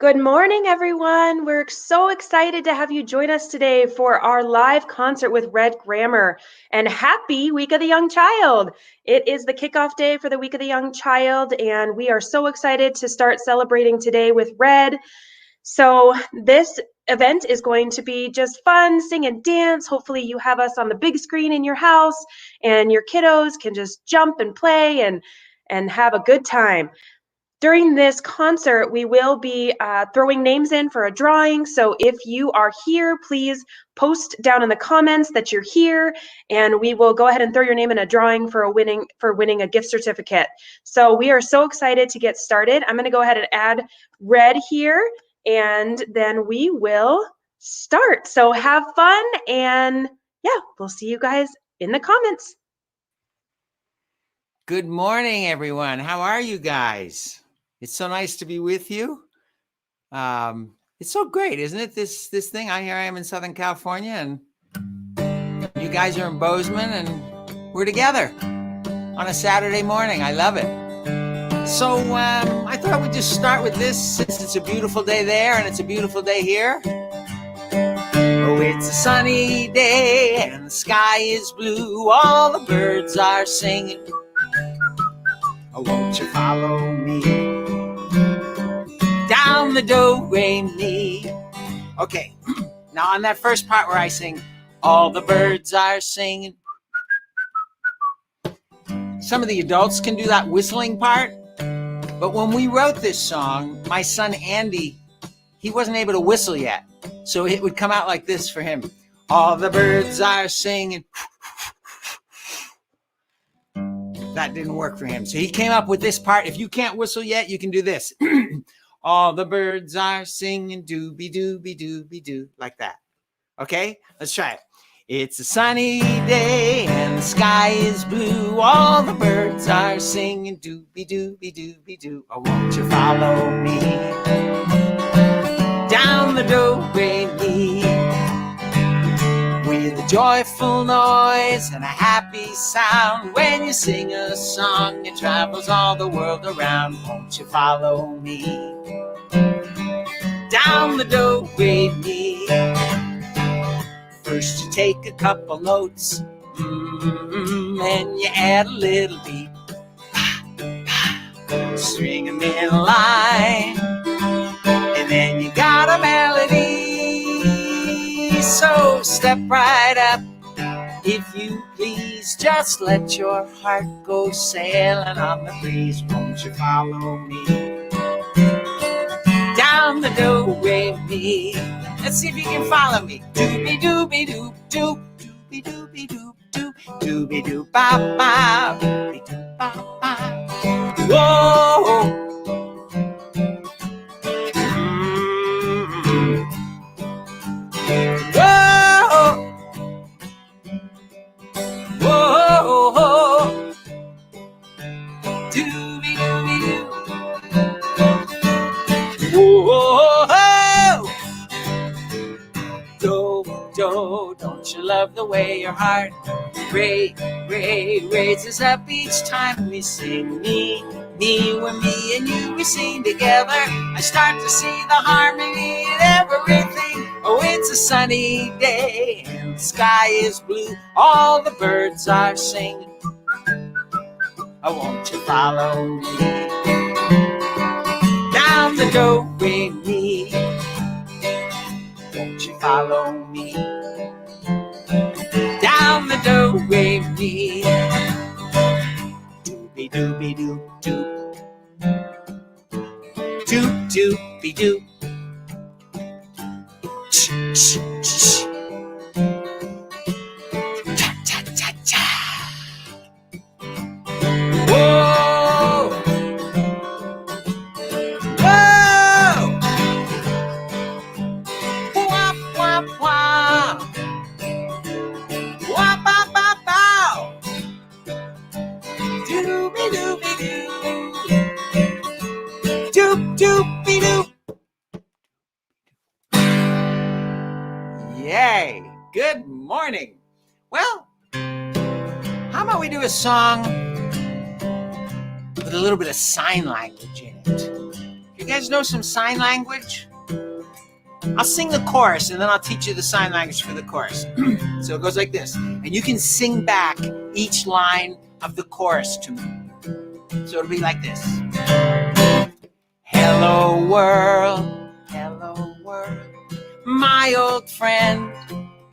Good morning, everyone. We're so excited to have you join us today for our live concert with Red Grammar. And happy Week of the Young Child. It is the kickoff day for the Week of the Young Child, and we are so excited to start celebrating today with Red. So this event is going to be just fun, sing and dance. Hopefully you have us on the big screen in your house, and your kiddos can just jump and play and have a good time. During this concert, we will be throwing names in for a drawing. So if you are here, please post down in the comments that you're here, and we will go ahead and throw your name in a drawing for winning a gift certificate. So we are so excited to get started. I'm going to go ahead and add Red here, and then we will start. So have fun, and yeah, we'll see you guys in the comments. Good morning, everyone. How are you guys? It's so nice to be with you. It's so great, isn't it? This thing. Here I am in Southern California, and you guys are in Bozeman, and we're together on a Saturday morning. I love it. So I thought we'd just start with this, since it's a beautiful day there and it's a beautiful day here. Oh, it's a sunny day and the sky is blue. All the birds are singing. Oh, won't you follow me down the do-re-mi? Okay, now on that first part where I sing, all the birds are singing. Some of the adults can do that whistling part, but when we wrote this song, my son Andy, he wasn't able to whistle yet, so it would come out like this for him. All the birds are singing. That didn't work for him. So he came up with this part. If you can't whistle yet, you can do this. All the birds are singing dooby-dooby-dooby-doo, like that. Okay, let's try it. It's a sunny day and the sky is blue. All the birds are singing dooby-dooby-dooby-doo. Oh, won't you follow me down the do-re-mi? With a joyful noise and a happy sound. When you sing a song, it travels all the world around. Won't you follow me down the do-re-mi? First you take a couple notes, and you add a little beat. String them in a line, and then you got a melody. So step right up, if you please. Just let your heart go sailing on the breeze. Won't you follow me down the do-re-mi? Let's see if you can follow me. Dooby-dooby-doo, doo, dooby-dooby-doo, doo, dooby-doo-ba-ba, dooby-doo-ba-ba. Whoa. Don't you love the way your heart raises up each time we sing? Me, when me and you we sing together, I start to see the harmony in everything. Oh, it's a sunny day and the sky is blue. All the birds are singing. Oh, won't you follow me down the do-re-mi? Won't you follow me down the do-re-mi? Dooby-dooby-doo, doo, doo-dooby-doo. Ch-ch-ch. Cha-cha-cha-cha. Whoa! Whoa! Wah, wah, wah. Wah, ba, ba, bow. Dooby-dooby-doo. Doop-doop-be-doo. Yay! Good morning. Well, how about we do a song with a little bit of sign language in it? If you guys know some sign language? I'll sing the chorus and then I'll teach you the sign language for the chorus. So it goes like this. And you can sing back each line of the chorus to me. So it'll be like this. Hello world, hello world, my old friend,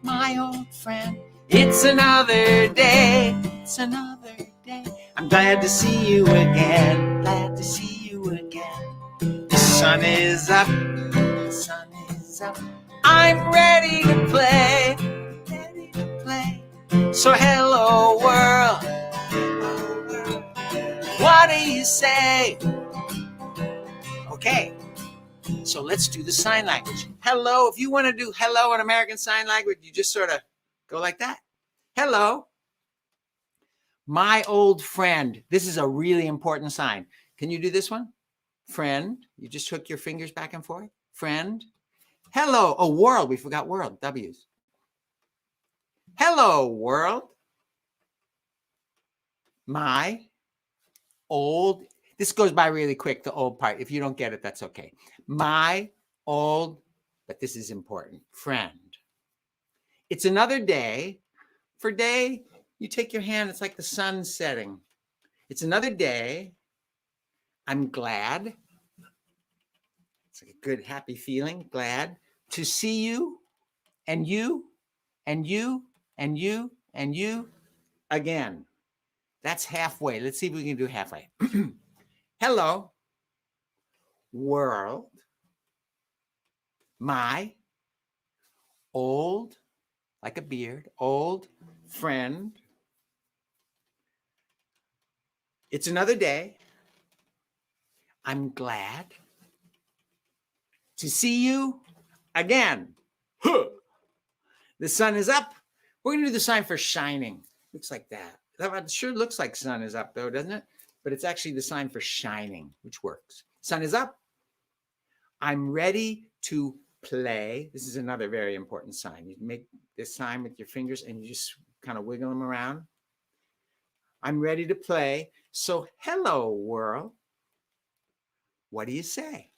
my old friend. It's another day, it's another day. I'm glad to see you again, glad to see you again. The sun is up, the sun is up. I'm ready to play, ready to play. So hello world, hello world. What do you say? Okay, so let's do the sign language. Hello, if you want to do hello in American Sign Language, you just sort of go like that. Hello, my old friend. This is a really important sign. Can you do this one? Friend. You just hook your fingers back and forth. Friend. Hello. Oh, world. We forgot world. W's. Hello, world. My old. This goes by really quick, the old part. If you don't get it, that's okay. My old, but this is important, friend. It's another day. For day, you take your hand, it's like the sun setting. It's another day. I'm glad. It's like a good, happy feeling, glad to see you and you and you and you and you again. That's halfway. Let's see if we can do halfway. Hello, world, my old, like a beard, old friend. It's another day. I'm glad to see you again. Huh. The sun is up. We're going to do the sign for shining. Looks like that. That sure looks like sun is up, though, doesn't it? But it's actually the sign for shining, which works. Sun is up. I'm ready to play. This is another very important sign. You make this sign with your fingers and you just kind of wiggle them around. I'm ready to play. So hello, world. What do you say?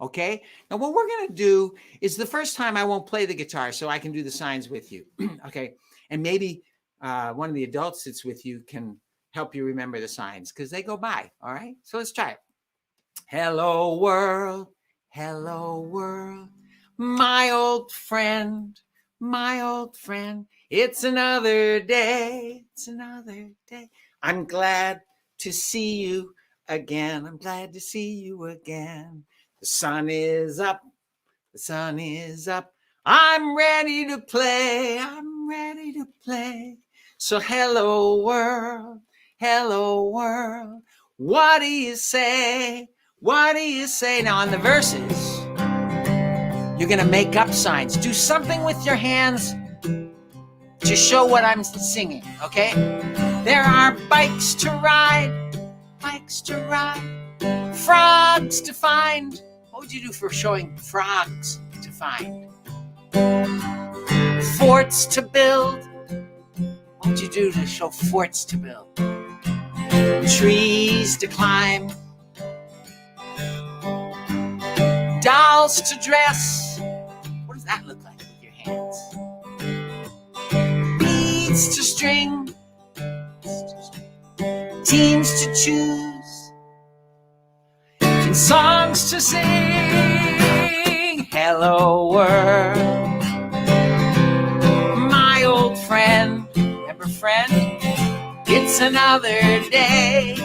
Okay. Now what we're going to do is the first time I won't play the guitar so I can do the signs with you. Okay. And maybe one of the adults that's with you can help you remember the signs because they go by. All right. So let's try it. Hello, world. Hello, world. My old friend. My old friend. It's another day. It's another day. I'm glad to see you again. I'm glad to see you again. The sun is up. The sun is up. I'm ready to play. I'm ready to play. So hello, world. Hello, world. What do you say? What do you say? Now on the verses, you're going to make up signs. Do something with your hands to show what I'm singing, okay? There are bikes to ride, frogs to find. What would you do for showing frogs to find? Forts to build. What would you do to show forts to build? Trees to climb. Dolls to dress. What does that look like with your hands? Beads to string. Teams to choose. And songs to sing. Hello, world. My old friend. Remember, friend? It's another day.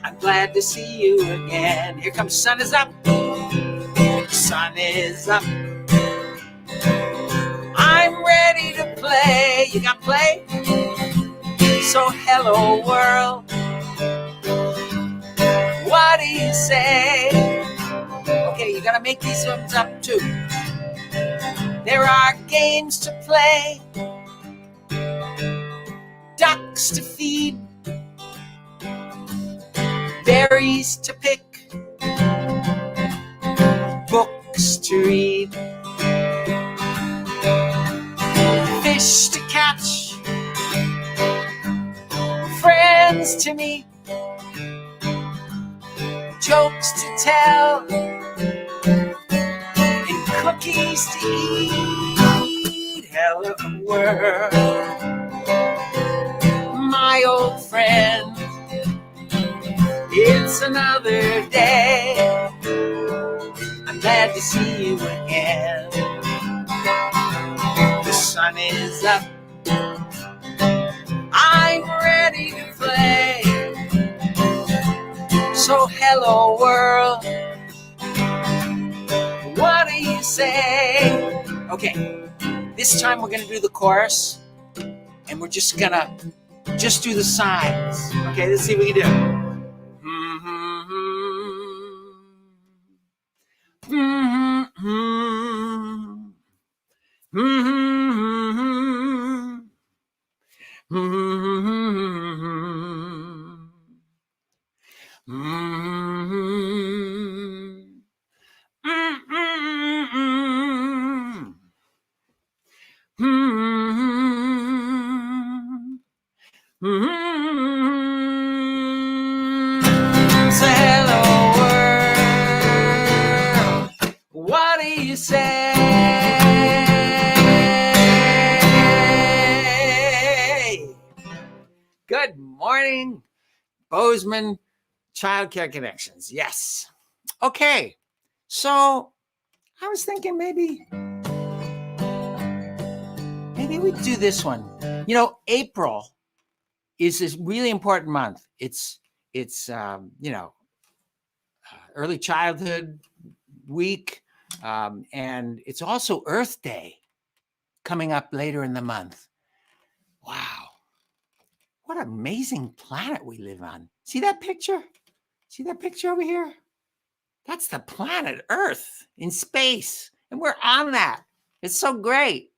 I'm glad to see you again. Here comes sun is up. Sun is up. I'm ready to play. You got play? So hello, world. What do you say? Okay, you gotta make these ones up too. There are games to play. Ducks to feed, berries to pick, books to read, fish to catch, friends to meet, jokes to tell, and cookies to eat. Hello, world, my old friend. It's another day. I'm glad to see you again. The sun is up. I'm ready to play. So hello, world. What do you say? Okay, this time we're gonna do the chorus, and we're just gonna do the signs. Okay, let's see if we can do it. So hello, world. What do you say? Good morning, Bozeman Child Care Connections. Yes. Okay. So I was thinking maybe we'd do this one. You know, April is this really important month. It's early childhood week, and it's also Earth Day coming up later in the month. Wow, what an amazing planet we live on. See that picture? See that picture over here? That's the planet Earth in space, and we're on that. It's so great.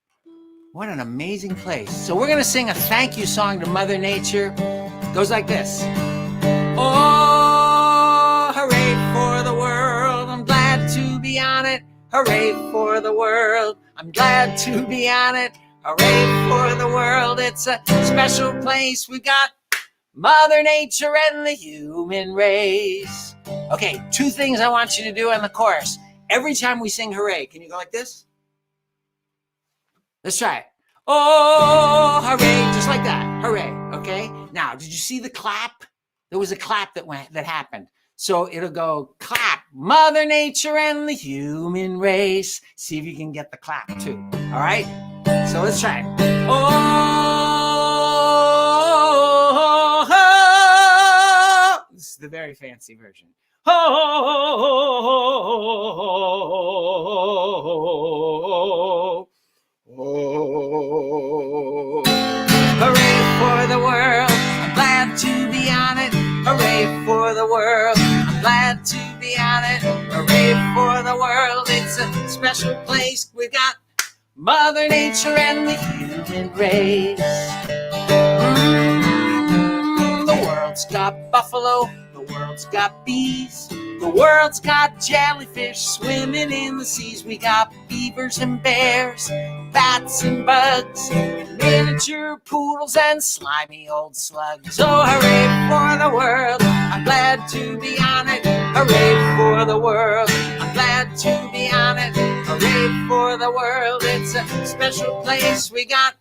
What an amazing place. So we're going to sing a thank you song to Mother Nature. It goes like this. Oh, hooray for the world. I'm glad to be on it. Hooray for the world. I'm glad to be on it. Hooray for the world. It's a special place. We've got Mother Nature and the human race. Okay, 2 things I want you to do on the chorus. Every time we sing hooray, can you go like this? Let's try it. Oh, hooray, just like that. Hooray, okay? Now, did you see the clap? There was a clap that happened. So it'll go clap, Mother Nature and the human race. See if you can get the clap too. All right? So let's try it. Oh, this is the very fancy version. Oh, hooray for the world. I'm glad to be on it. Hooray for the world. I'm glad to be on it. Hooray for the world. It's a special place. We've got Mother Nature and the human race. The world's got buffalo. The world's got bees. The world's got jellyfish swimming in the seas. We got beavers and bears, bats and bugs, and miniature poodles and slimy old slugs. Oh, hooray for the world. I'm glad to be on it. Hooray for the world. I'm glad to be on it. Hooray for the world. It's a special place. We got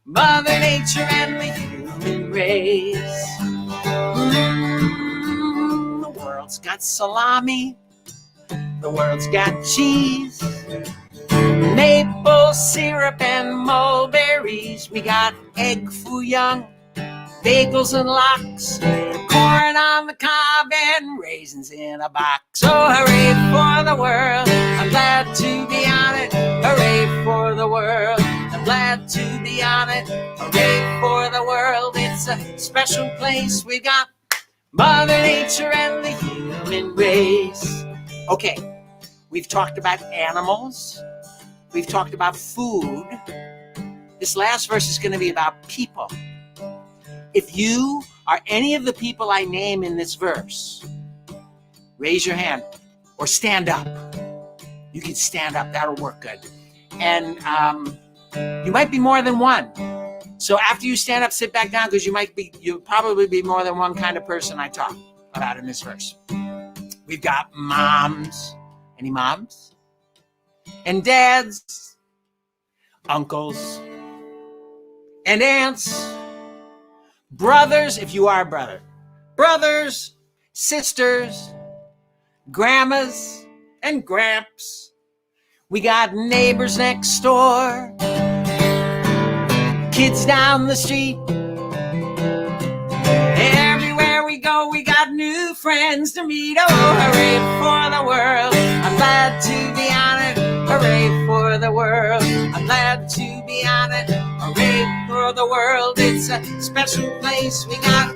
Mother Nature and the human race. The world's got salami. The world's got cheese, maple syrup and mulberries. We got egg foo young, bagels and lox, corn on the cob and raisins in a box. Oh, hooray for the world. I'm glad to be on it. Hooray for the world. I'm glad to be on it. Hooray for the world. It's a special place. We got Mother Nature and the human race. Okay, we've talked about animals. We've talked about food. This last verse is going to be about people. If you are any of the people I name in this verse, raise your hand or stand up. You can stand up. That'll work good. And you might be more than one. So after you stand up, sit back down, because you'll probably be more than one kind of person I talk about in this verse. We've got moms. Any moms? And dads, uncles, and aunts, brothers, if you are a brother, brothers, sisters, grandmas, and gramps. We got neighbors next door, kids down the street. Everywhere we go, we got new friends to meet. Oh, hooray for the world. I'm glad to be on it. Hooray for the world. I'm glad to be on it. Hooray for the world. It's a special place. We got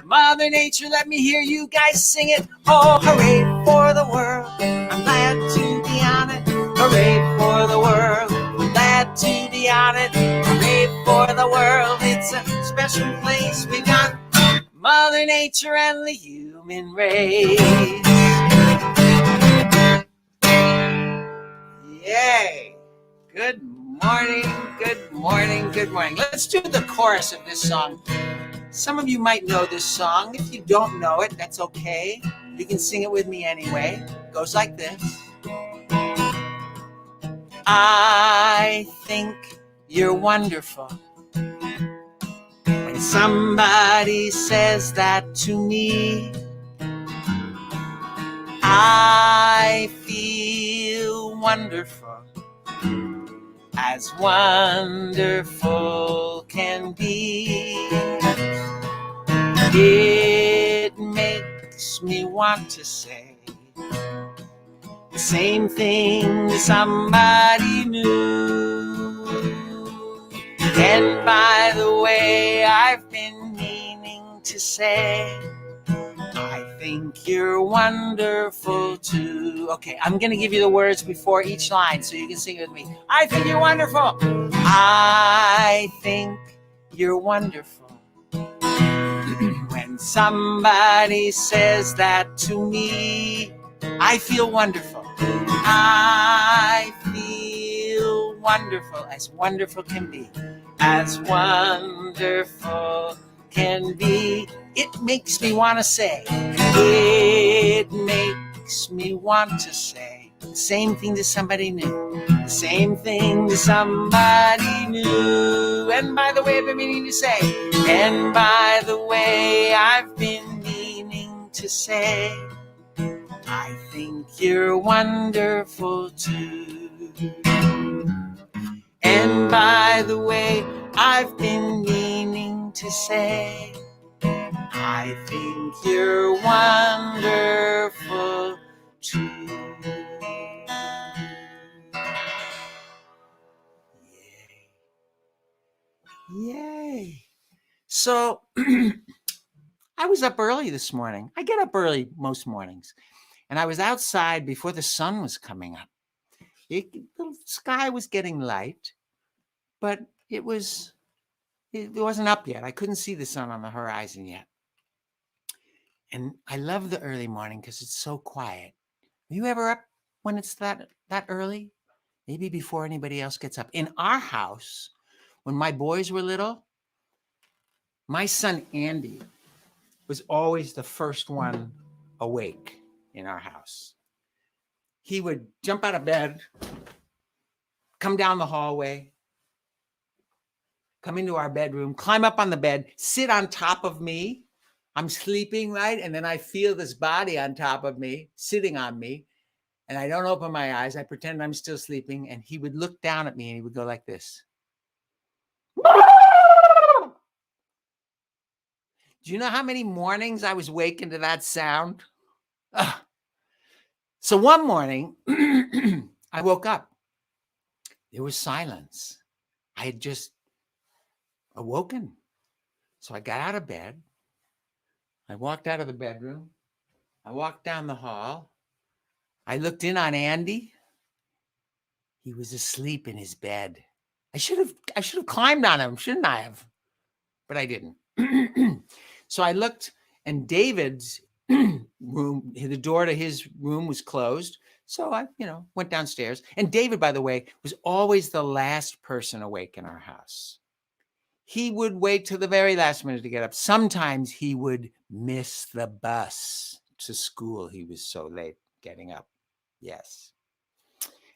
Mother Nature. Let me hear you guys sing it. Oh, hooray for the world. I'm glad to be on it. Hooray for the world. I'm glad to be on it. Hooray for the world. It's a special place. We got Mother Nature and the human race. Yay. Good morning, good morning, good morning. Let's do the chorus of this song. Some of you might know this song. If you don't know it, that's okay. You can sing it with me anyway. It goes like this. I think you're wonderful. When somebody says that to me, I feel wonderful, as wonderful can be. It makes me want to say the same thing to somebody new. And by the way, I've been meaning to say, I think you're wonderful too. Okay, I'm going to give you the words before each line so you can sing it with me. I think you're wonderful. I think you're wonderful. When somebody says that to me, I feel wonderful. I feel wonderful, as wonderful can be. As wonderful can be. It makes me want to say. It makes me want to say the same thing to somebody new. The same thing to somebody new. And by the way, I've been meaning to say. And by the way, I've been meaning to say, I think you're wonderful too. And by the way, I've been meaning to say, I think you're wonderful too. Yay. So I was up early this morning. I get up early most mornings. And I was outside before the sun was coming up. The sky was getting light, but it wasn't up yet. I couldn't see the sun on the horizon yet. And I love the early morning because it's so quiet. Are you ever up when it's that early? Maybe before anybody else gets up. In our house, when my boys were little, my son Andy was always the first one awake in our house. He would jump out of bed, come down the hallway, come into our bedroom, climb up on the bed, sit on top of me. I'm sleeping, right? And then I feel this body on top of me, sitting on me. And I don't open my eyes. I pretend I'm still sleeping. And he would look down at me and he would go like this. Do you know how many mornings I was waking to that sound? Ugh. So one morning, I woke up. There was silence. I had just awoken. So I got out of bed. I walked out of the bedroom. I walked down the hall. I looked in on Andy. He was asleep in his bed. I should have climbed on him, shouldn't I have? But I didn't. So I looked, and David's room, the door to his room was closed. So I, went downstairs. And David, by the way, was always the last person awake in our house. He would wait till the very last minute to get up. Sometimes he would miss the bus to school. He was so late getting up. Yes.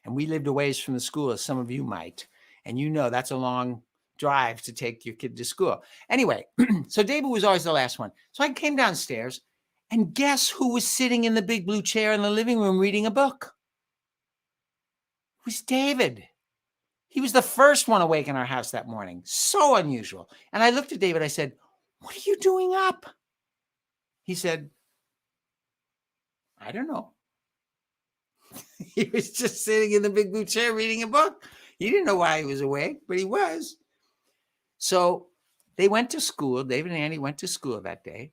And we lived a ways from the school, as some of you might. And you know that's a long drive to take your kid to school. Anyway, so David was always the last one. So I came downstairs, and guess who was sitting in the big blue chair in the living room reading a book? It was David. He was the first one awake in our house that morning. So unusual. And I looked at David. I said, "What are you doing up?" He said, "I don't know." He was just sitting in the big blue chair reading a book. He didn't know why he was awake, but he was. So they went to school. David and Annie went to school that day.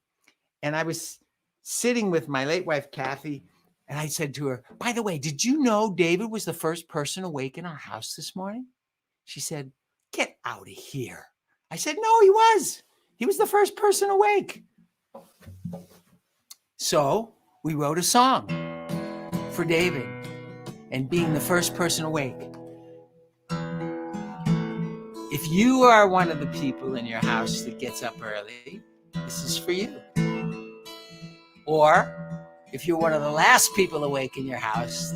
And I was sitting with my late wife, Kathy, and I said to her, "By the way, did you know David was the first person awake in our house this morning?" She said, "Get out of here." I said, "No, he was. He was the first person awake." So we wrote a song for David and being the first person awake. If you are one of the people in your house that gets up early, this is for you. Or if you're one of the last people awake in your house,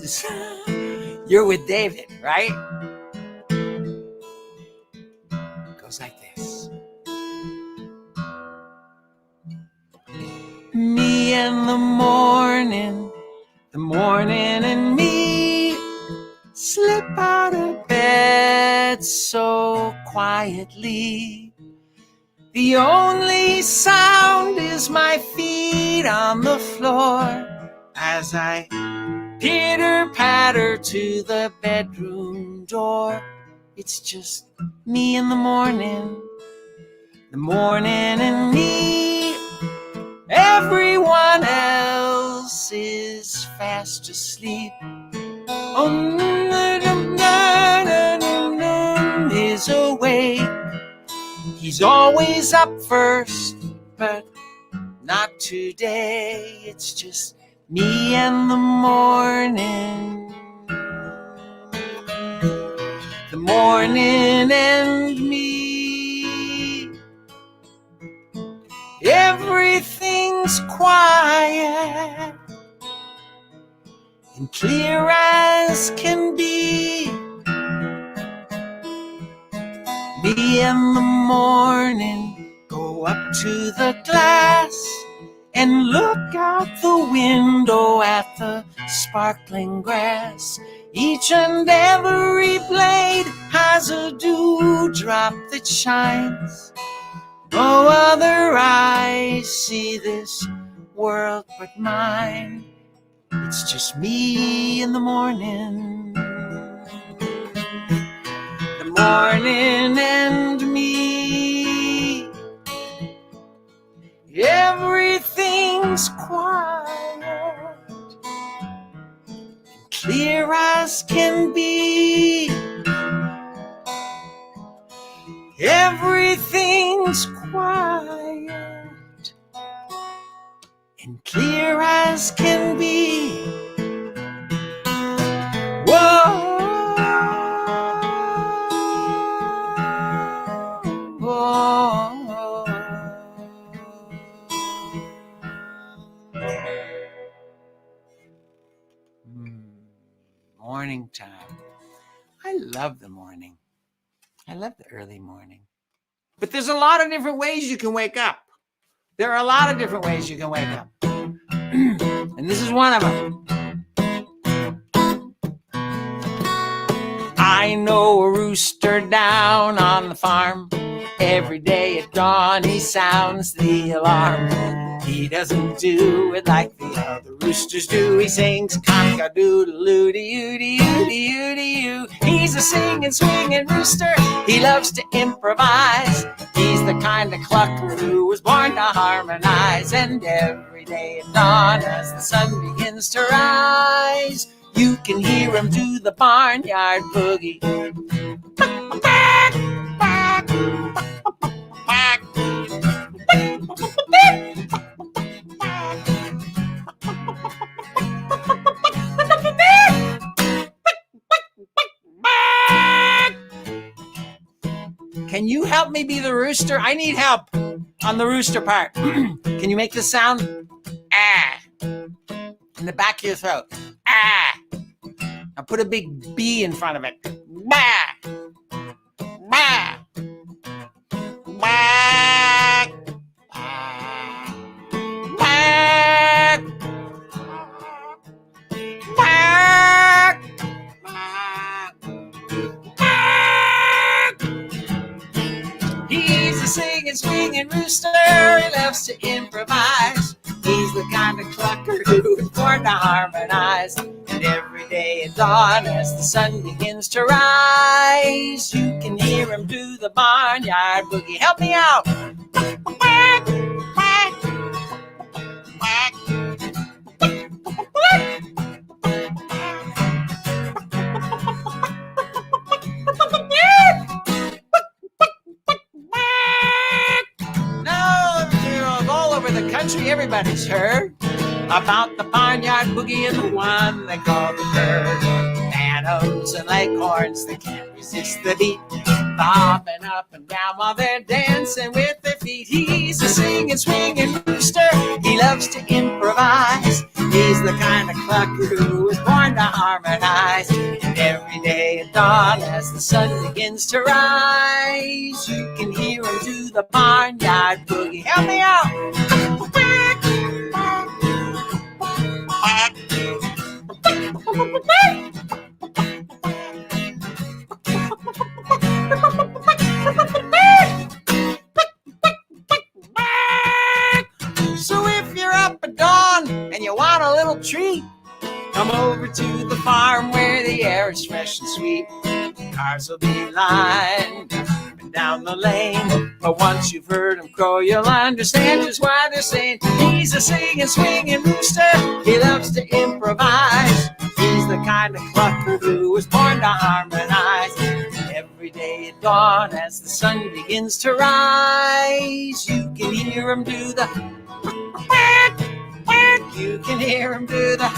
you're with David, right? It goes like this. Me and the morning and me slip out of bed so quietly. The only sound is my feet on the floor as I pitter-patter to the bedroom door. It's just me in the morning and me. Everyone else is fast asleep. Is awake. He's always up first, but not today. It's just me and the morning. The morning and me. Everything's quiet and clear as can be. Me and the morning go up to the glass and look out the window at the sparkling grass. Each and every blade has a dewdrop that shines. No other eyes see this world but mine. It's just me in the morning. The morning and me. Everything's quiet and clear as can be. Everything's quiet and clear as can be. Whoa. Morning time. I love the morning. I love the early morning. But there's a lot of different ways you can wake up. There are a lot of different ways you can wake up. And this is one of them. I know a rooster down on the farm. Every day at dawn he sounds the alarm. He doesn't do it like the other roosters do. He sings cock-a-doodle-oo-dee-oo-dee-oo-dee-oo-dee-oo. He's a singing, swinging rooster. He loves to improvise. He's the kind of clucker who was born to harmonize. And every day at dawn as the sun begins to rise, you can hear him do the barnyard boogie. Can you help me be the rooster? I need help on the rooster part. Can you make this sound? Ah. in the back of your throat. Ah. Now put a big B in front of it. Bah. Bah. Bah. Bah. He's a singing, swinging rooster. He loves to improvise. He's the kind of clucker who is born to harmonize. And every day at dawn, as the sun begins to rise, you can hear him do the barnyard boogie. Help me out. All over the country, everybody's heard about the barnyard boogie and the one they call the bird. Phantoms and leghorns, they can't resist the beat, bobbing up and down while they're dancing with their feet. He's a singing, swinging rooster. He loves to improvise. He's the kind of clucker who was born to harmonize. And every day at dawn, as the sun begins to rise, you can hear him do the barnyard boogie. Help me out. So if you're up at dawn and you want a little treat, come over to the farm where the air is fresh and sweet. Cars will be lined up and down the lane, but once you've heard him crow, you'll understand just why they're saying he's a singing, swinging rooster. He loves to improvise. He's the kind of clucker who was born to harmonize. Every day at dawn, as the sun begins to rise, you can hear him do the you can hear him do the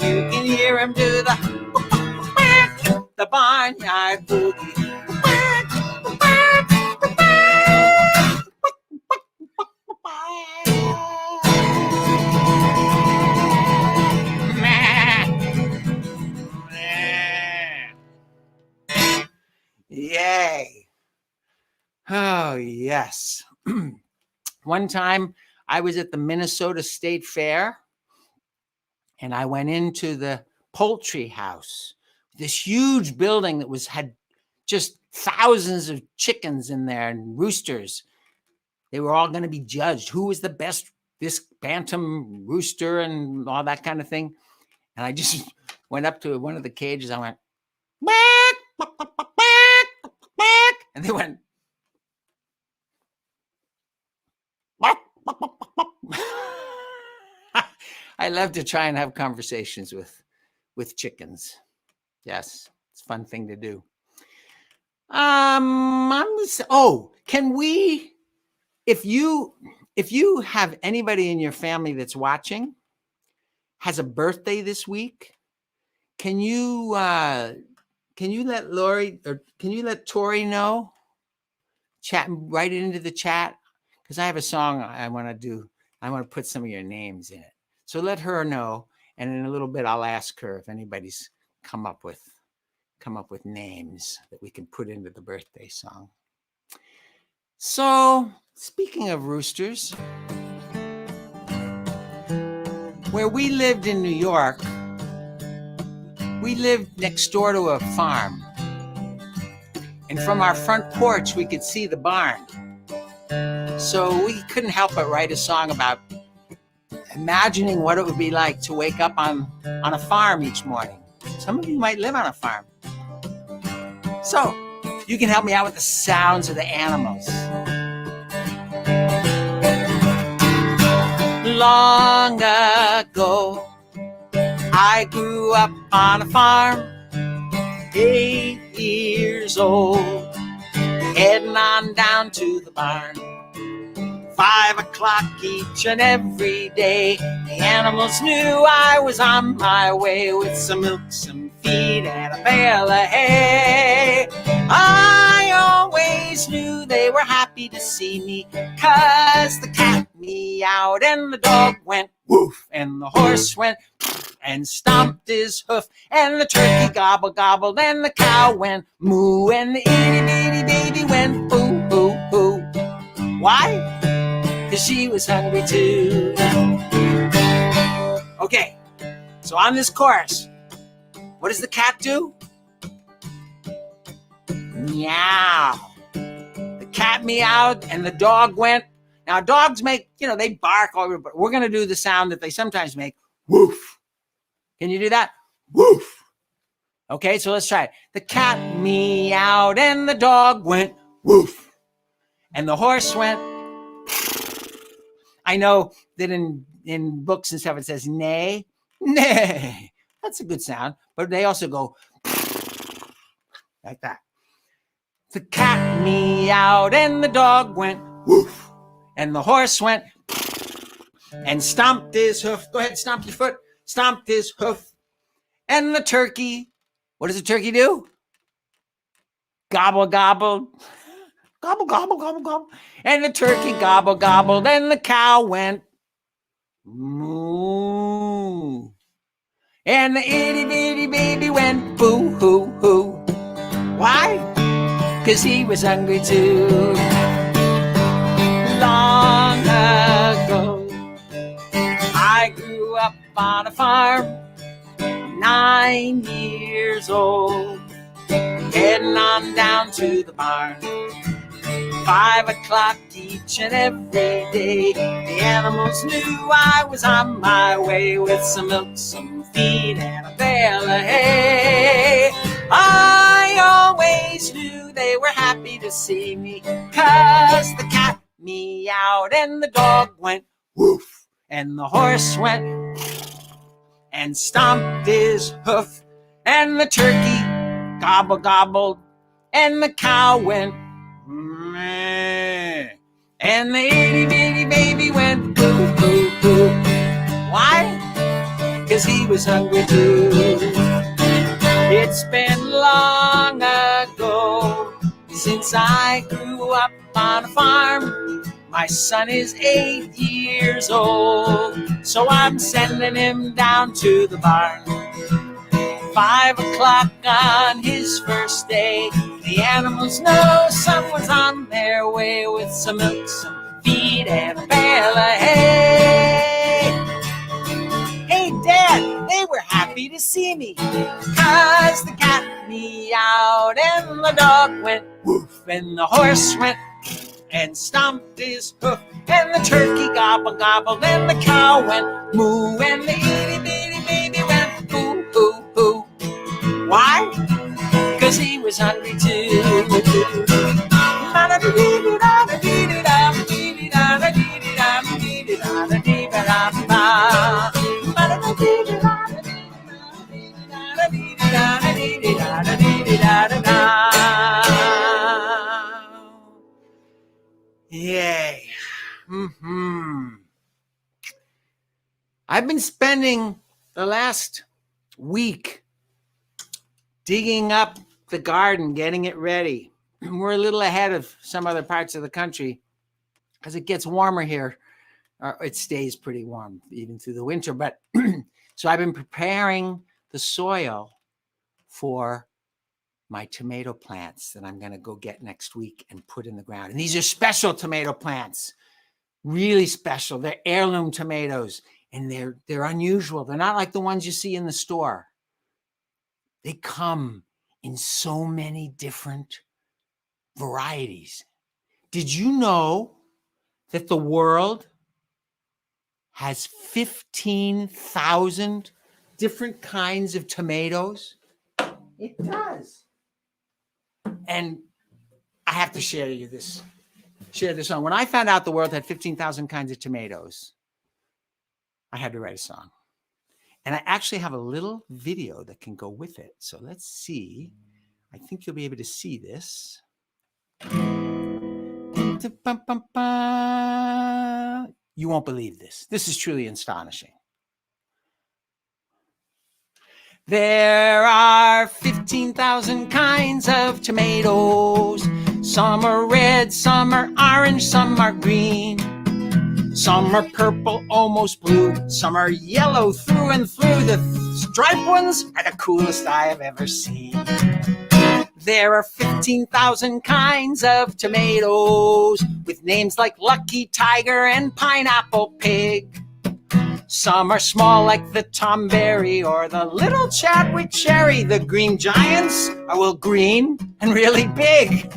you can hear him do the barnyard boogie. Yay. Oh, yes. One time I was at the Minnesota State Fair and I went into the poultry house, this huge building that had just thousands of chickens in there and roosters. They were all going to be judged. Who was the best, this bantam rooster and all that kind of thing. And I just went up to one of the cages. I went, quack, quack, quack, quack, quack. And they went, quack, quack, quack, quack. I love to try and have conversations with chickens. Yes, it's a fun thing to do. Can we, if you have anybody in your family that's watching, has a birthday this week, can you let Lori or can you let Tori know? Chat, write it into the chat, because I have a song I want to do. I want to put some of your names in it. So let her know, and in a little bit I'll ask her if anybody's come up with names that we can put into the birthday song. So, speaking of roosters, where we lived in New York, we lived next door to a farm. And from our front porch, we could see the barn. So we couldn't help but write a song about imagining what it would be like to wake up on a farm each morning. Some of you might live on a farm. So you can help me out with the sounds of the animals. Long ago, I grew up on a farm, 8 years old, heading on down to the barn. 5 o'clock each and every day, the animals knew I was on my way with some milk, some feed, and a bale of hay. I always knew they were happy to see me, 'cause the cat meowed, and the dog went woof, and the horse went and stomped his hoof, and the turkey gobble gobbled, and the cow went moo, and the itty bitty baby went boo hoo hoo. Why? Because she was hungry too. Okay, so on this chorus, what does the cat do? Meow. The cat meowed and the dog went. Now dogs make, they bark all over, but we're going to do the sound that they sometimes make. Woof. Can you do that? Woof. Okay, so let's try it. The cat meowed and the dog went woof. And the horse went. I know that in books and stuff it says neigh. Neigh. That's a good sound. But they also go like that. The cat meowed and the dog went woof. And the horse went and stomped his hoof. Go ahead, stomp your foot. Stomped his hoof. And the turkey, what does the turkey do? Gobble, gobble. Gobble, gobble, gobble, gobble. And the turkey gobble, gobbled. And the cow went moo. And the itty bitty baby went boo hoo hoo. Why? Because he was hungry too. Long ago, I grew up on a farm, 9 years old, heading on down to the barn. 5 o'clock each and every day, the animals knew I was on my way with some milk, some feed, and a bale of hay. I always knew they were happy to see me, 'cause the cat meowed and the dog went woof, and the horse went and stomped his hoof, and the turkey gobble gobbled, and the cow went meh, and the itty bitty baby went boo boo boo. Why? 'Cause he was hungry too. It's been long ago since I grew up on a farm. My son is 8 years old, so I'm sending him down to the barn. 5 o'clock on his first day, the animals know someone's on their way with some milk, some feed, and a bale of hay. Hey, Dad, they were happy to see me, 'cause the cat meowed and the dog went woof, and the horse went and stomped his hoof, and the turkey gobble gobbled, and the cow went moo, and the itty bitty baby went boo hoo hoo. Why? 'Cause he was hungry too. Yay. I've been spending the last week digging up the garden, getting it ready. We're a little ahead of some other parts of the country because it gets warmer here. It stays pretty warm even through the winter. But so I've been preparing the soil for my tomato plants that I'm going to go get next week and put in the ground. And these are special tomato plants, really special. They're heirloom tomatoes, and they're unusual. They're not like the ones you see in the store. They come in so many different varieties. Did you know that the world has 15,000 different kinds of tomatoes? It does. And I have to share this song. When I found out the world had 15,000 kinds of tomatoes, I had to write a song. And I actually have a little video that can go with it. So let's see. I think you'll be able to see this. You won't believe this. This is truly astonishing. There are 15,000 kinds of tomatoes. Some are red, some are orange, some are green. Some are purple, almost blue. Some are yellow through and through. The striped ones are the coolest I have ever seen. There are 15,000 kinds of tomatoes with names like Lucky Tiger and Pineapple Pig. Some are small like the Tomberry or the little Chadwick Cherry. The green giants are, well, green and really big.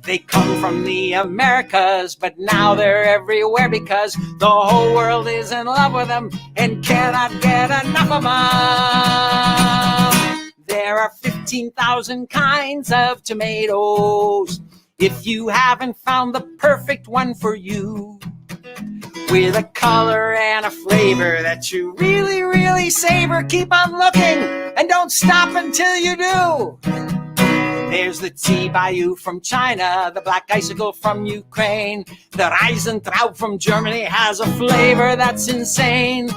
They come from the Americas, but now they're everywhere because the whole world is in love with them and cannot get enough of them. There are 15,000 kinds of tomatoes. If you haven't found the perfect one for you, with a color and a flavor that you really, really savor, keep on looking and don't stop until you do. There's the tea bayou from China, the black icicle from Ukraine. The Reisentraub from Germany has a flavor that's insane.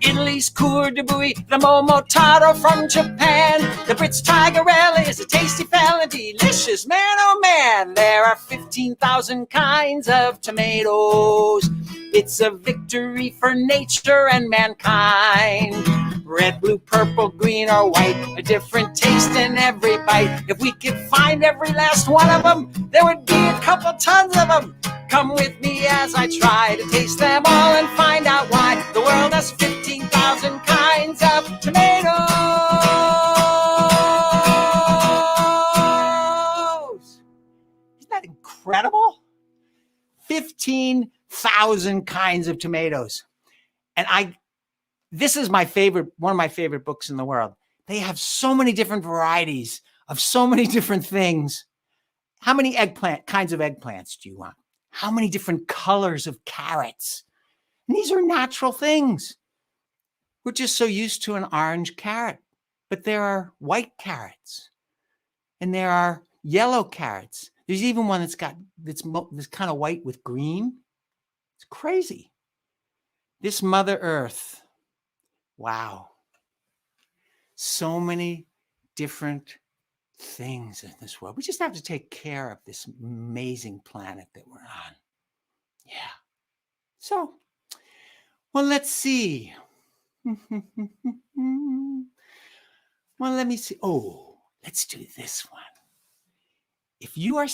Italy's Cour de Bouille, the Momotaro from Japan. The Brits Tigerella is a tasty fella, delicious, man, oh man. There are 15,000 kinds of tomatoes. It's a victory for nature and mankind. Red, blue, purple, green, or white, a different taste in every bite. If we could find every last one of them, there would be a couple tons of them. Come with me as I try to taste them all and find out why the world has 15,000 kinds of tomatoes. Isn't that incredible? 15,000 kinds of tomatoes. And this is my favorite, one of my favorite books in the world. They have so many different varieties of so many different things. How many kinds of eggplants do you want? How many different colors of carrots? And these are natural things. We're just so used to an orange carrot, but there are white carrots and there are yellow carrots. There's even one that's kind of white with green. It's crazy. This Mother Earth. Wow. So many different things in this world. We just have to take care of this amazing planet that we're on. Yeah. So, well, let's see. Well, let me see. Oh, let's do this one. If you're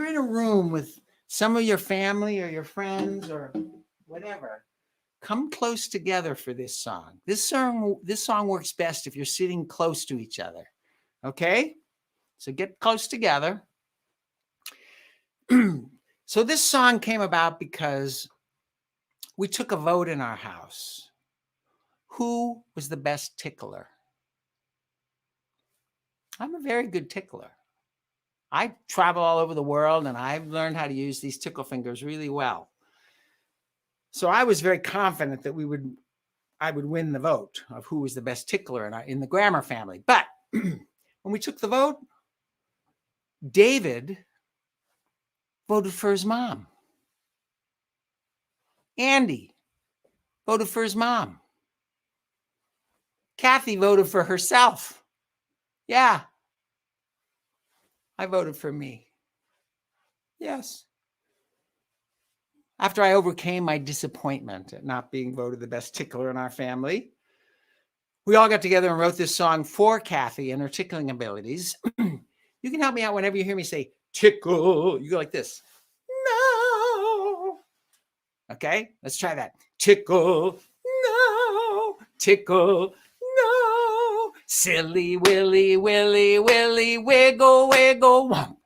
in a room with some of your family or your friends or whatever, come close together for this song. This song works best if you're sitting close to each other. Okay? So get close together. So this song came about because we took a vote in our house. Who was the best tickler? I'm a very good tickler. I travel all over the world and I've learned how to use these tickle fingers really well. So I was very confident that I would win the vote of who was the best tickler in the Grammer family. But when we took the vote, David voted for his mom. Andy voted for his mom. Kathy voted for herself. Yeah. I voted for me. Yes. After I overcame my disappointment at not being voted the best tickler in our family, we all got together and wrote this song for Kathy and her tickling abilities. You can help me out whenever you hear me say tickle. You go like this. No. Okay, let's try that. Tickle. No. Tickle. No. Silly willy, willy, willy, wiggle, wiggle, womp.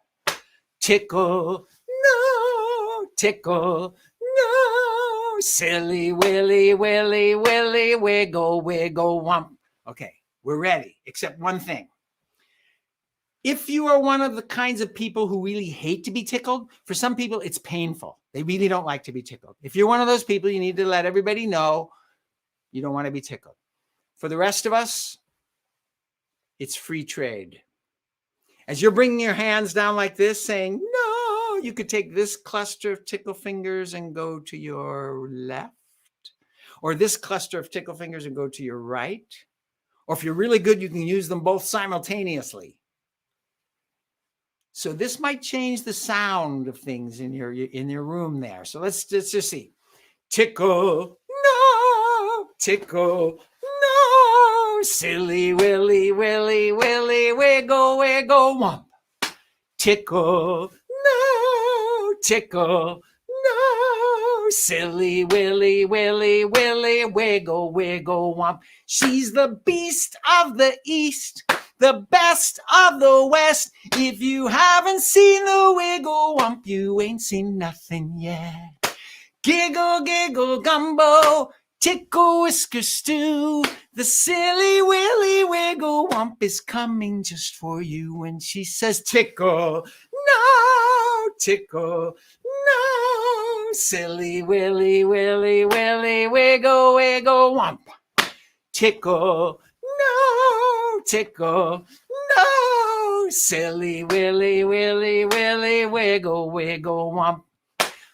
Tickle. No. Tickle. No. Silly willy, willy, willy, wiggle, wiggle, womp. Okay, we're ready, except one thing. If you are one of the kinds of people who really hate to be tickled, for some people it's painful. They really don't like to be tickled. If you're one of those people, you need to let everybody know you don't want to be tickled. For the rest of us, it's free trade. As you're bringing your hands down like this, saying, no, you could take this cluster of tickle fingers and go to your left, or this cluster of tickle fingers and go to your right. Or if you're really good, you can use them both simultaneously. So this might change the sound of things in your room there. So let's just see. Tickle, no, tickle, no, silly willy, willy, willy, wiggle, wiggle, womp. Tickle, no, tickle, no, silly willy, willy, willy, wiggle, wiggle, womp. She's the beast of the east, the best of the west. If you haven't seen the wiggle womp, you ain't seen nothing yet. Giggle, giggle, gumbo, tickle, whisker, stew. The silly willy wiggle womp is coming just for you. When she says tickle, no, tickle, no, silly willy, willy, willy, wiggle, wiggle, womp. Tickle, no, tickle, no, silly willy, willy, willy, wiggle, wiggle, womp.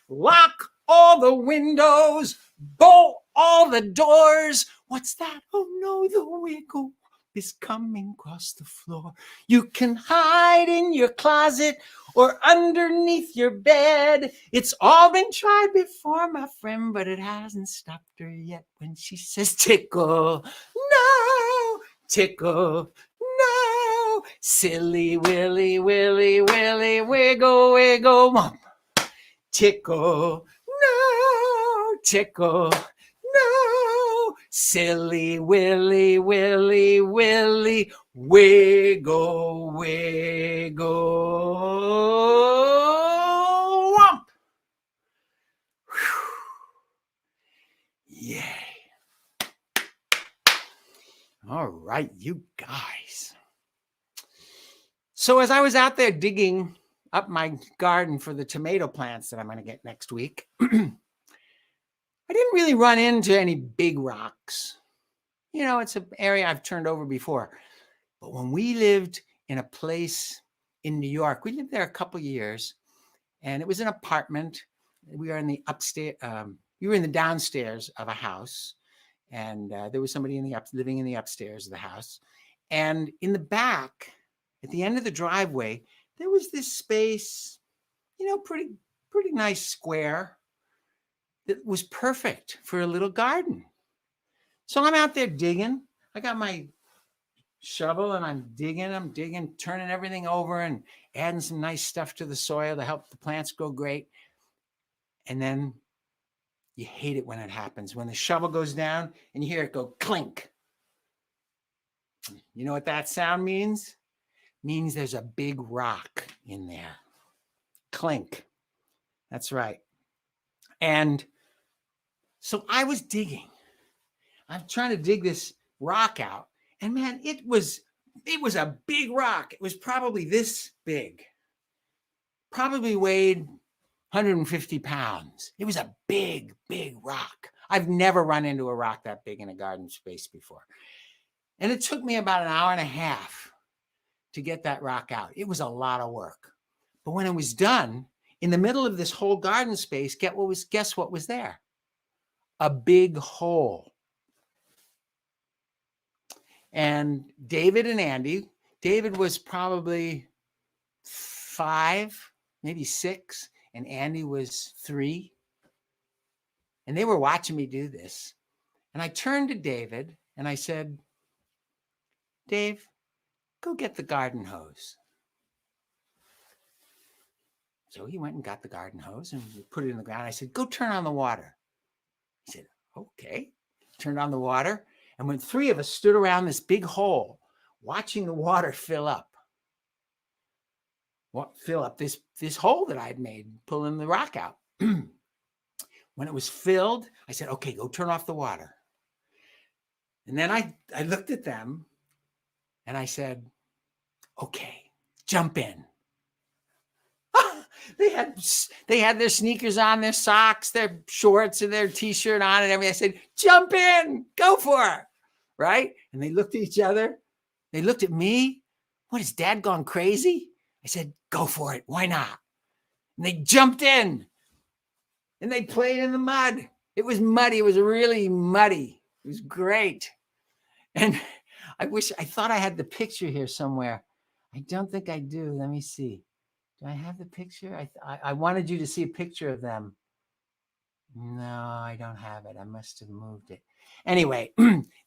Lock all the windows, bolt all the doors. What's that? Oh no, the wiggle is coming across the floor. You can hide in your closet or underneath your bed. It's all been tried before, my friend, but it hasn't stopped her yet when she says tickle, no, tickle, no, silly willy, willy, willy, wiggle, wiggle, womp. Tickle, no, tickle, no, silly willy, willy, willy, wiggle, wiggle, womp. Yay. All right, you guys. So as I was out there digging up my garden for the tomato plants that I'm going to get next week, I didn't really run into any big rocks. You know, it's an area I've turned over before. But when we lived in a place in New York, we lived there a couple years, and it was an apartment. We were in the upstairs. You were in the downstairs of a house, and there was somebody living in the upstairs of the house. And in the back, at the end of the driveway, there was this space, you know, pretty nice square that was perfect for a little garden. So I'm out there digging. I got my shovel and I'm digging, turning everything over and adding some nice stuff to the soil to help the plants grow great. And then you hate it when it happens, when the shovel goes down and you hear it go clink. You know what that sound means? Means there's a big rock in there. Clink. That's right. And so I was digging. I'm trying to dig this rock out. And man, it was a big rock. It was probably this big. Probably weighed 150 pounds. It was a big, big rock. I've never run into a rock that big in a garden space before. And it took me about an hour and a half to get that rock out. It was a lot of work. But when it was done, in the middle of this whole garden space, guess what was there? A big hole. And David and Andy, David was probably 5, maybe 6, and Andy was 3. And they were watching me do this. And I turned to David and I said, Dave, go get the garden hose. So he went and got the garden hose and we put it in the ground. I said, go turn on the water. He said, okay. Turned on the water. And when 3 of us stood around this big hole, watching the water fill up this hole that I'd made, pulling the rock out. When it was filled, I said, okay, go turn off the water. And then I looked at them and I said, okay, jump in. They had their sneakers on, their socks, their shorts, and their t-shirt on and everything. I said, jump in, go for it, right? And they looked at each other. They looked at me. What, is Dad gone crazy? I said, go for it. Why not? And they jumped in and they played in the mud. It was muddy. It was really muddy. It was great. And I thought I had the picture here somewhere. I don't think I do. Let me see. Do I have the picture? I wanted you to see a picture of them. No, I don't have it. I must have moved it. Anyway,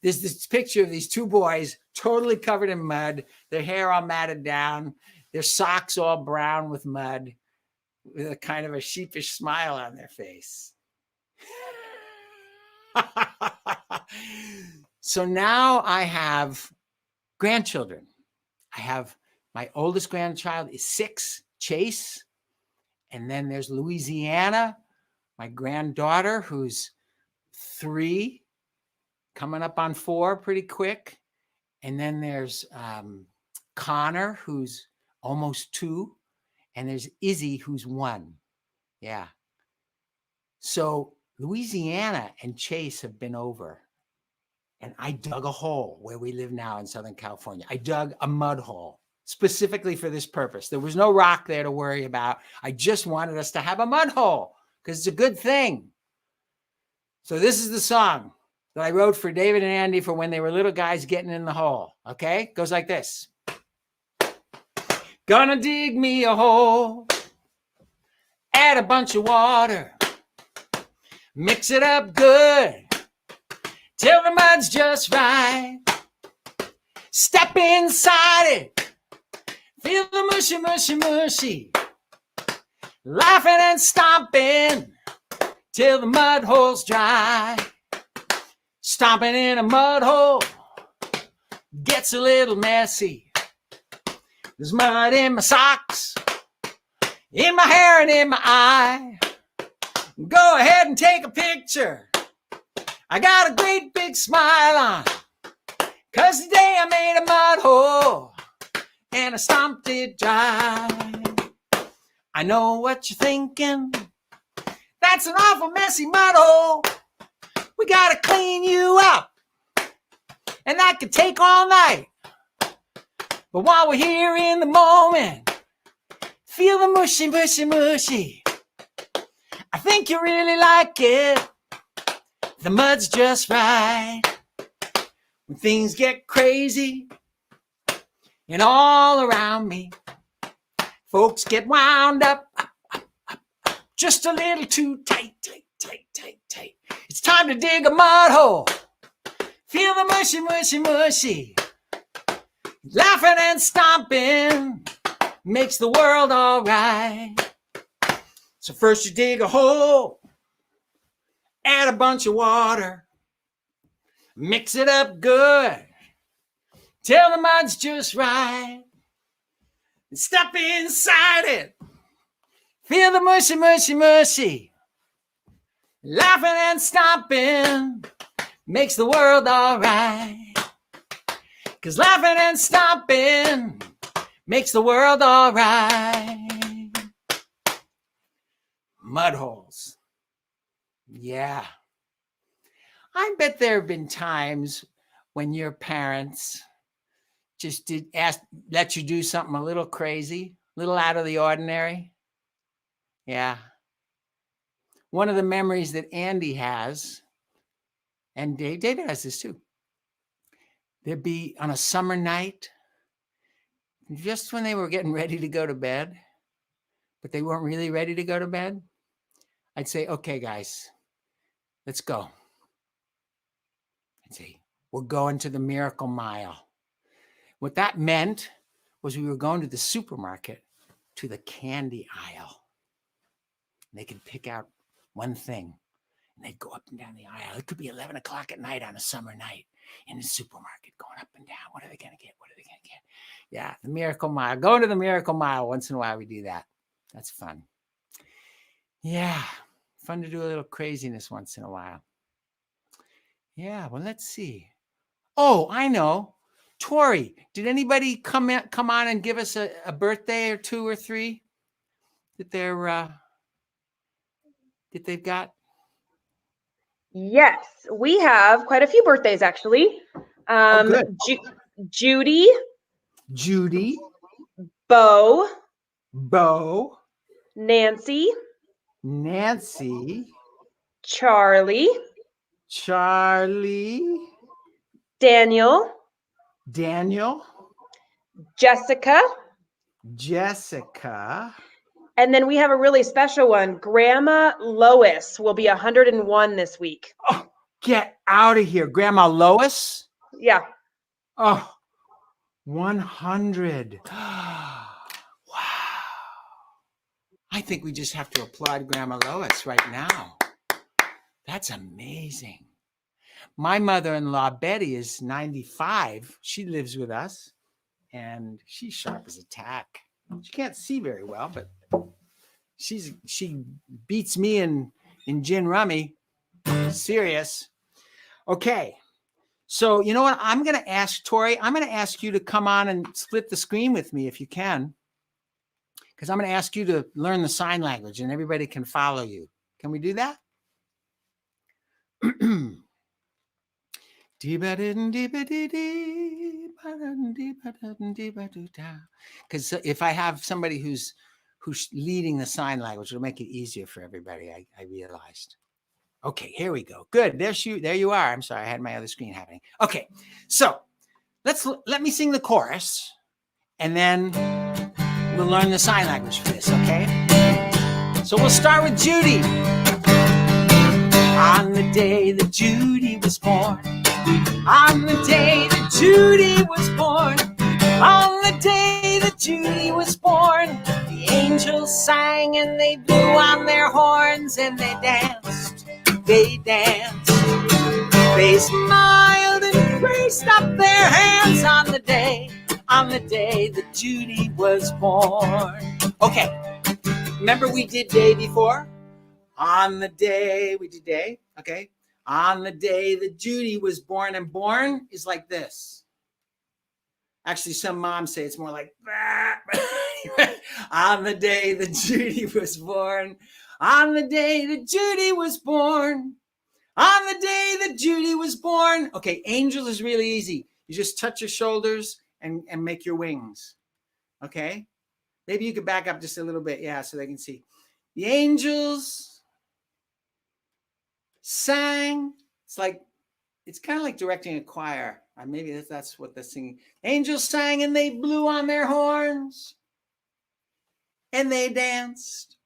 there's this picture of these two boys totally covered in mud, their hair all matted down, their socks all brown with mud, with a kind of a sheepish smile on their face. So now I have grandchildren. I have my oldest grandchild is 6, Chase. And then there's Louisiana, my granddaughter, who's 3, coming up on 4 pretty quick. And then there's Connor, who's almost 2. And there's Izzy, who's 1. Yeah. So Louisiana and Chase have been over. And I dug a hole where we live now in Southern California. I dug a mud hole specifically for this purpose. There was no rock there to worry about. I just wanted us to have a mud hole because it's a good thing. So this is the song that I wrote for David and Andy for when they were little guys getting in the hole. Okay? It goes like this. Gonna dig me a hole, add a bunch of water, mix it up good till the mud's just right. Step inside it, feel the mushy, mushy, mushy, laughing and stomping till the mud hole's dry. Stomping in a mud hole gets a little messy. There's mud in my socks, in my hair and in my eye. Go ahead and take a picture. I got a great big smile on, 'cause today I made a mud hole and I stomped it dry. I know what you're thinking. That's an awful messy mud hole. We gotta clean you up, and that could take all night. But while we're here in the moment, feel the mushy, mushy, mushy. I think you really like it. The mud's just right. When things get crazy and all around me, folks get wound up, just a little too tight, tight, tight, tight, tight. It's time to dig a mud hole. Feel the mushy, mushy, mushy. Laughing and stomping makes the world all right. So first you dig a hole, add a bunch of water, mix it up good till the mud's just right. And step inside it, feel the mushy, mushy, mushy. Laughing and stomping makes the world all right. 'Cause laughing and stomping makes the world all right. Mud holes. Yeah. I bet there have been times when your parents just let you do something a little crazy, a little out of the ordinary. Yeah. One of the memories that Andy has, and David has this too, there'd be on a summer night, just when they were getting ready to go to bed, but they weren't really ready to go to bed, I'd say, okay, guys, let's go. I'd say, we're going to the Miracle Mile. What that meant was we were going to the supermarket, to the candy aisle. They could pick out one thing, and they'd go up and down the aisle. It could be 11 o'clock at night on a summer night in the supermarket, going up and down. What are they going to get? What are they going to get? Yeah, the Miracle Mile. Going to the Miracle Mile. Once in a while, we do that. That's fun. Yeah, fun to do a little craziness once in a while. Yeah, well, let's see. Oh, I know. Tori, did anybody come on and give us a birthday or 2 or 3 that they've got? Yes, we have quite a few birthdays actually. Good. Judy, Bo, Nancy, Charlie, Daniel, Jessica, And then we have a really special one. Grandma Lois will be 101 this week. Oh, get out of here. Grandma Lois? Yeah. Oh, 100. Wow. I think we just have to applaud Grandma Lois right now. That's amazing. My mother-in-law, Betty, is 95. She lives with us, and she's sharp as a tack. She can't see very well, but she beats me in gin rummy. Serious. Okay. So you know what? I'm going to ask Tori, I'm going to ask you to come on and split the screen with me if you can, because I'm going to ask you to learn the sign language and everybody can follow you. Can we do that? Because if I have somebody who's leading the sign language, it'll make it easier for everybody. I realized. Okay, here we go. Good. There you are. I'm sorry, I had my other screen happening. Okay, so let me sing the chorus, and then we'll learn the sign language for this. Okay. So we'll start with Judy. On the day that Judy was born. On the day that Judy was born. On the day that Judy was born. The angels sang and they blew on their horns and they danced. They danced. They smiled and raised up their hands on the day that Judy was born. Okay. Remember we did day before? On the day, we did day, okay? On the day that Judy was born, and born is like this. Actually, some moms say it's more like that. On the day that Judy was born. On the day that Judy was born. On the day that Judy was born. Okay, angel is really easy. You just touch your shoulders and make your wings. Okay? Maybe you could back up just a little bit, yeah, so they can see. The angels sang. It's kind of like directing a choir. Or maybe that's what they're singing. Angels sang and they blew on their horns. And they danced.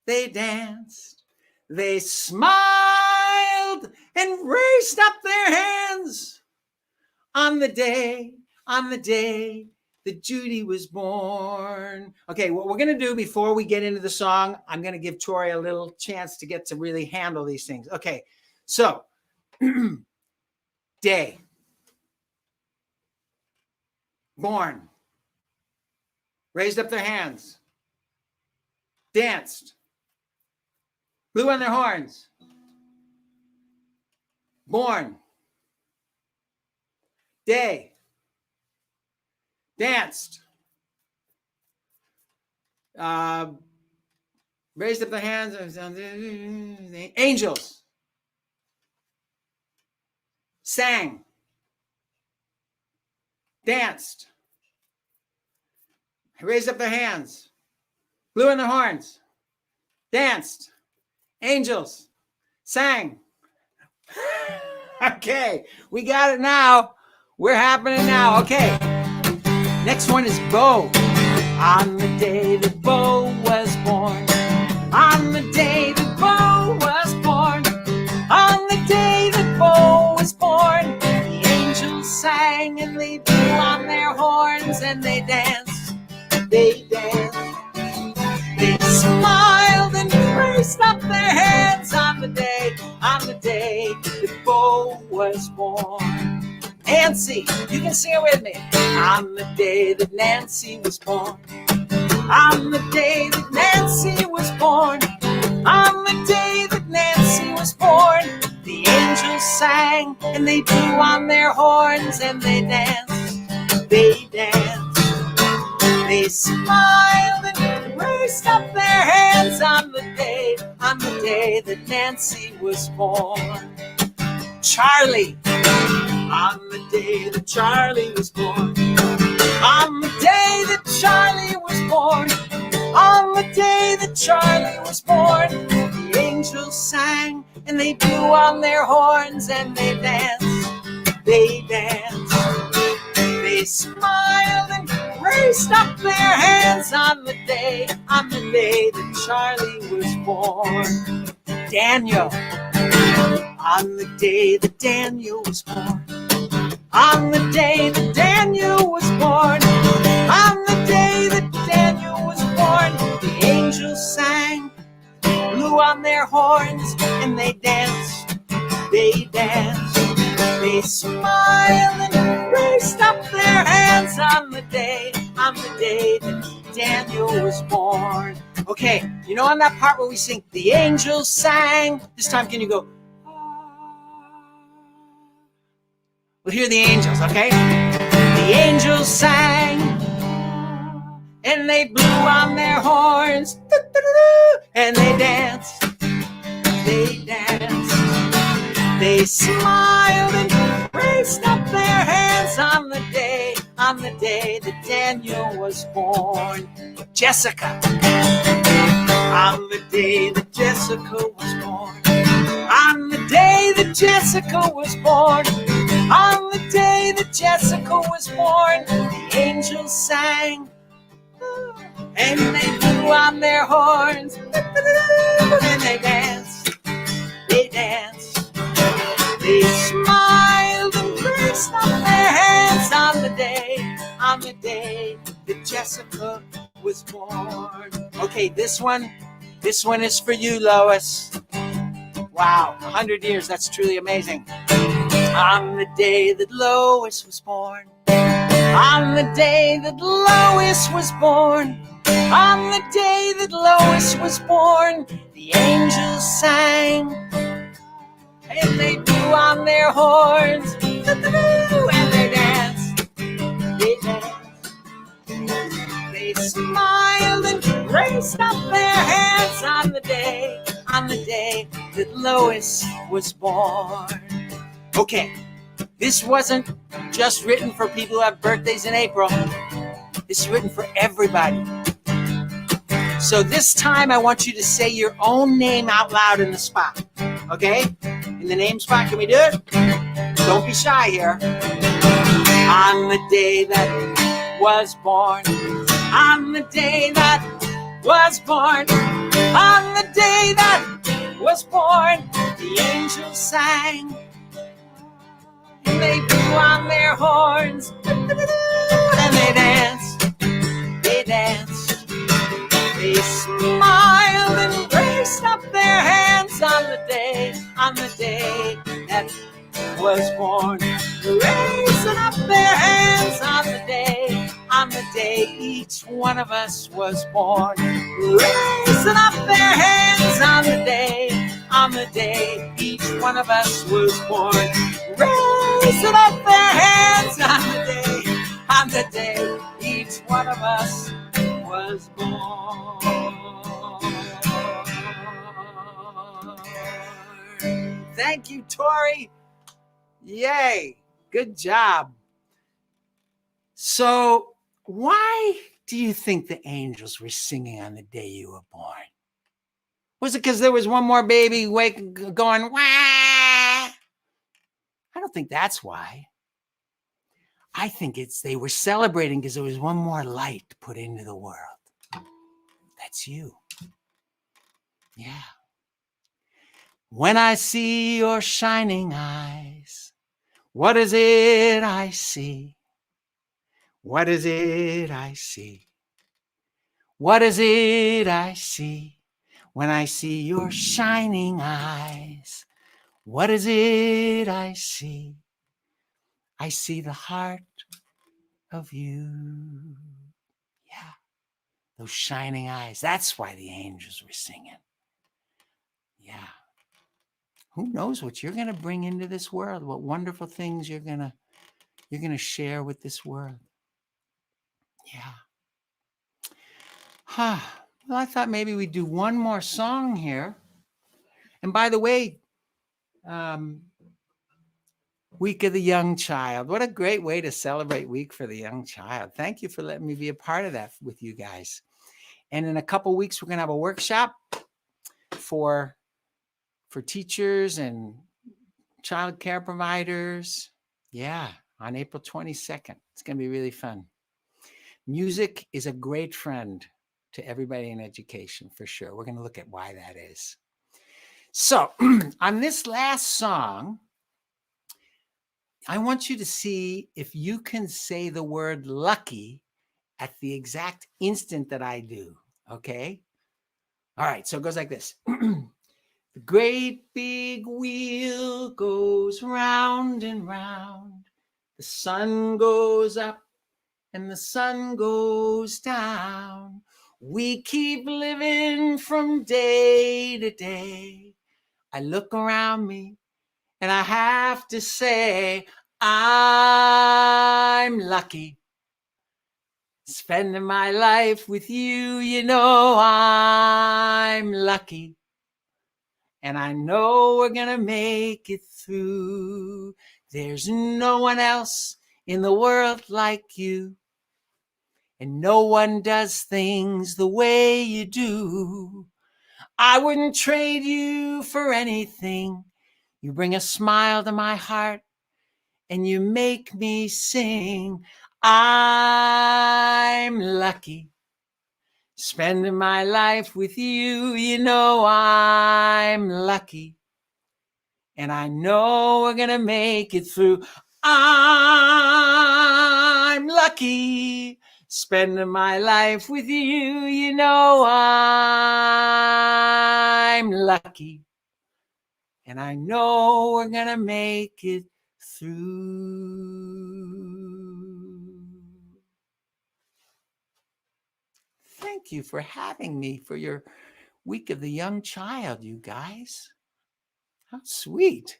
They danced. They smiled and raised up their hands on the day that Judy was born. Okay, what we're going to do before we get into the song, I'm going to give Tori a little chance to get to really handle these things. Okay, so day, born, raised up their hands, danced, blew on their horns, born, day, danced, raised up their hands, angels, sang, danced, raised up their hands, blew in their horns, danced, angels, sang. Okay, we got it now. We're happening now. Okay. Next one is Bo. On the day that Bo was born. On the day that Bo was born. On the day that Bo was born. The angels sang and they blew on their horns and they danced. They danced. They smiled and raised up their hands on the day that Bo was born. Nancy, you can sing it with me. On the day that Nancy was born. On the day that Nancy was born. On the day that Nancy was born. The angels sang and they blew on their horns and they danced. They danced. They smiled and raised up their hands on the day that Nancy was born. Charlie. On the day that Charlie was born. On the day that Charlie was born. On the day that Charlie was born. The angels sang and they blew on their horns and they danced. They danced. They smiled and raised raised up their hands on the day that Charlie was born. Daniel, on the day that Daniel was born. On the day that Daniel was born. On the day that Daniel was born, the angels sang, blew on their horns, and they danced, they smiled and raised up their hands on the day that Daniel was born. Okay, you know on that part where we sing, the angels sang, this time can you go, we'll hear the angels, okay? The angels sang, and they blew on their horns, and they danced, they smiled and raised up their hands on the day that Daniel was born. Jessica, on the day that Jessica was born. On the day that Jessica was born. On the day that Jessica was born, the angels sang, and they blew on their horns, and they danced, they smiled and raised up their hands on the day that Jessica was born. Okay, this one is for you, Lois. Wow, 100 years, that's truly amazing. On the day that Lois was born. On the day that Lois was born. On the day that Lois was born, the angels sang, and they blew on their horns, and they danced, they smiled and raised up their hands on the day that Lois was born. Okay, this wasn't just written for people who have birthdays in April. This is written for everybody. So this time I want you to say your own name out loud in the spot. Okay? In the name spot, can we do it? Don't be shy here. On the day that was born. On the day that was born. On the day that was born. The angels sang. And they blew on their horns. And they danced. They smiled and raised up their hands on the day that was born. Raising up their hands on the day each one of us was born. Raising up their hands on the day each one of us was born. Raising up their hands on the day each one of us was born. Thank you, Tori. Yay. Good job. So, why do you think the angels were singing on the day you were born? Was it because there was one more baby going, wah? I don't think that's why. I think they were celebrating because there was one more light put into the world. That's you. Yeah. When I see your shining eyes, what is it I see? What is it I see? What is it I see? When I see your shining eyes, what is it I see? I see the heart of you. Yeah, those shining eyes. That's why the angels were singing. Yeah. Who knows what you're going to bring into this world? What wonderful things you're going to share with this world. Yeah. Well, I thought maybe we'd do one more song here. And by the way, Week of the Young Child. What a great way to celebrate Week for the Young Child. Thank you for letting me be a part of that with you guys. And in a couple weeks, we're going to have a workshop for teachers and child care providers. Yeah, on April 22nd. It's going to be really fun. Music is a great friend to everybody in education, for sure. We're going to look at why that is. So on this last song, I want you to see if you can say the word lucky at the exact instant that I do, okay? All right, so it goes like this. The great big wheel goes round and round. The sun goes up and the sun goes down. We keep living from day to day. I look around me and I have to say, I'm lucky. Spending my life with you, you know I'm lucky. And I know we're gonna make it through. There's no one else in the world like you. And no one does things the way you do. I wouldn't trade you for anything. You bring a smile to my heart and you make me sing. I'm lucky. Spending my life with you, you know I'm lucky. And I know we're gonna make it through. I'm lucky. Spending my life with you, you know I'm lucky. And I know we're gonna make it through. Thank you for having me for your Week of the Young Child, you guys. How sweet.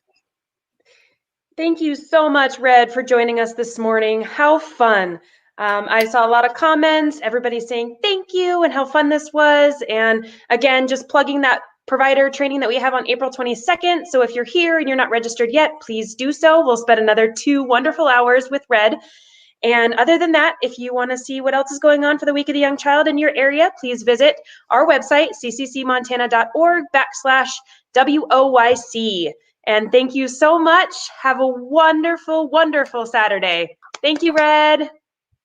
Thank you so much, Red, for joining us this morning. How fun. I saw a lot of comments, everybody saying thank you and how fun this was. And again, just plugging that provider training that we have on April 22nd. So if you're here and you're not registered yet, please do so. We'll spend another 2 wonderful hours with Red. And other than that, if you want to see what else is going on for the Week of the Young Child in your area, please visit our website, cccmontana.org/WOYC. And thank you so much. Have a wonderful, wonderful Saturday. Thank you, Red.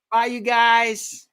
Bye, you guys.